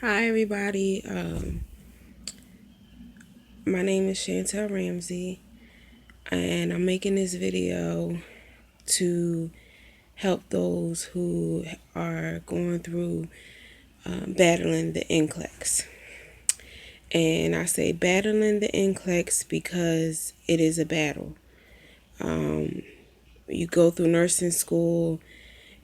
Hi, everybody. My name is Chantel Ramsey, and I'm making this video to help those who are going through battling the Nclex. And I say battling the Nclex because it is a battle. You go through nursing school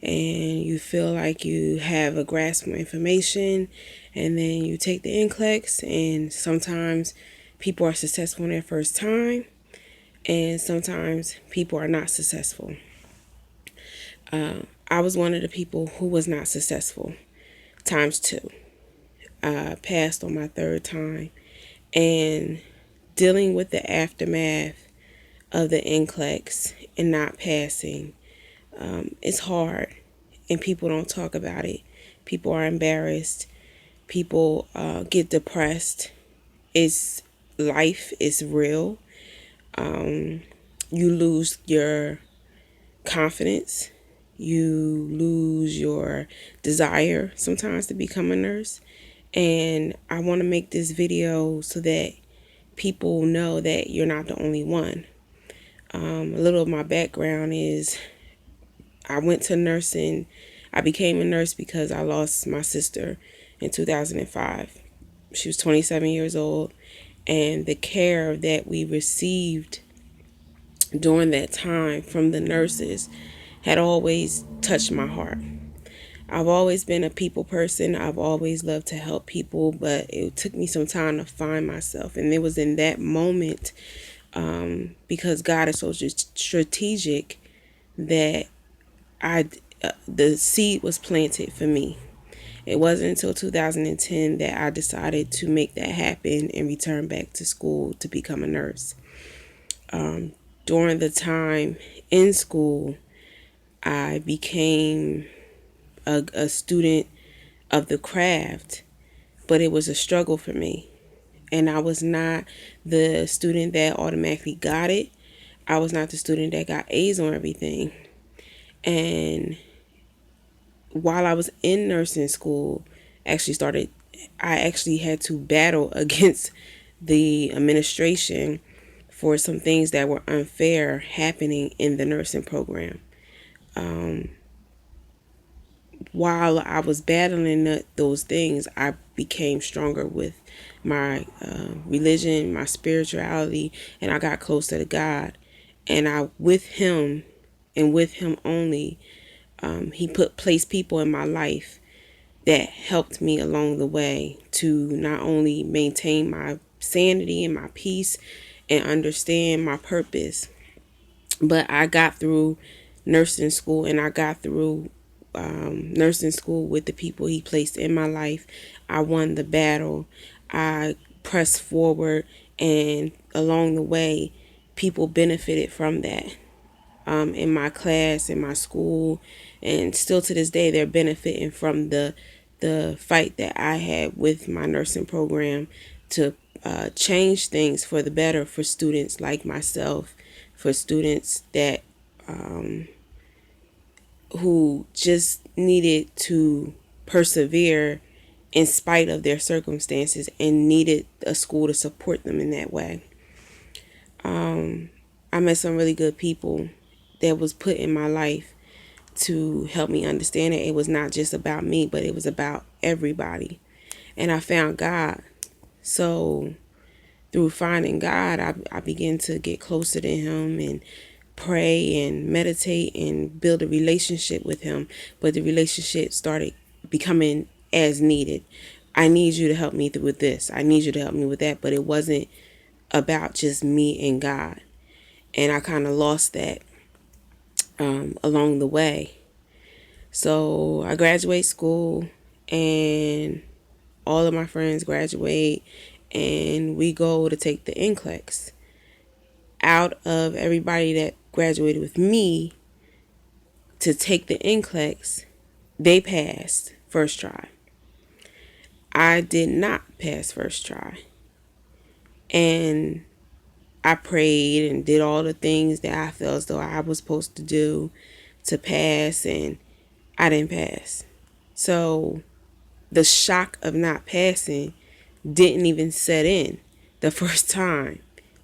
and you feel like you have a grasp of information, and then you take the Nclex, and sometimes people are successful in their first time, and sometimes people are not successful. I was one of the people who was not successful times two. I passed on my third time, and dealing with the aftermath of the Nclex and not passing, it's hard, and people don't talk about it. People are embarrassed. People get depressed. It's life is real. You lose your confidence. You lose your desire sometimes to become a nurse. And I want to make this video so that people know that you're not the only one. A little of my background is I went to nursing. I became a nurse because I lost my sister in 2005. She was 27 years old, and the care that we received during that time from the nurses had always touched my heart. I've always been a people person. I've always loved to help people, but it took me some time to find myself. And it was in that moment, because God is so strategic, that the seed was planted for me. It wasn't until 2010 that I decided to make that happen and return back to school to become a nurse. During the time in school, I became a student of the craft, but it was a struggle for me. And I was not the student that automatically got it. I was not the student that got A's on everything. And while I was in nursing school, I actually had to battle against the administration for some things that were unfair happening in the nursing program. While I was battling those things, I became stronger with my religion, my spirituality, and I got closer to God. And with Him, and with Him only, He placed people in my life that helped me along the way to not only maintain my sanity and my peace and understand my purpose, but I got through nursing school, and I got through nursing school with the people He placed in my life. I won the battle. I pressed forward, and along the way, people benefited from that. In my class, in my school, and still to this day, they're benefiting from the fight that I had with my nursing program to change things for the better for students like myself, for students that who just needed to persevere in spite of their circumstances and needed a school to support them in that way. I met some really good people that was put in my life to help me understand that it was not just about me, but it was about everybody. And I found God. So through finding God, I began to get closer to Him and pray and meditate and build a relationship with Him. But the relationship started becoming as needed. I need you to help me with this. I need you to help me with that. But it wasn't about just me and God. And I kind of lost that along the way. So I graduate school, and all of my friends graduate, and we go to take the Nclex. Out of everybody that graduated with me to take the Nclex, they passed first try. I did not pass first try. And I prayed and did all the things that I felt as though I was supposed to do to pass, and I didn't pass. So the shock of not passing didn't even set in the first time,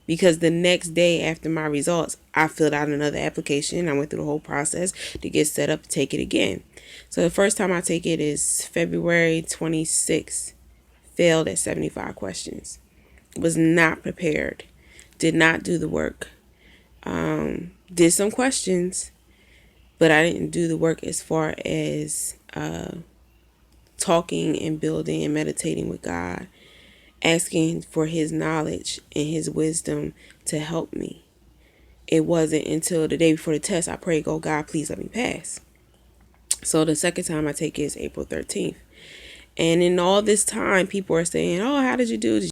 because the next day after my results, I filled out another application. I went through the whole process to get set up to take it again. So the first time I take it is February 26th. Failed at 75 questions. Was not prepared. Did not do the work. Did some questions, but I didn't do the work as far as talking and building and meditating with God, asking for his knowledge and his wisdom to help me. It wasn't until the day before the test I prayed, "Oh God, please let me pass." So the second time I take it is April 13th. And in all this time, people are saying, "Oh, how did you do? Did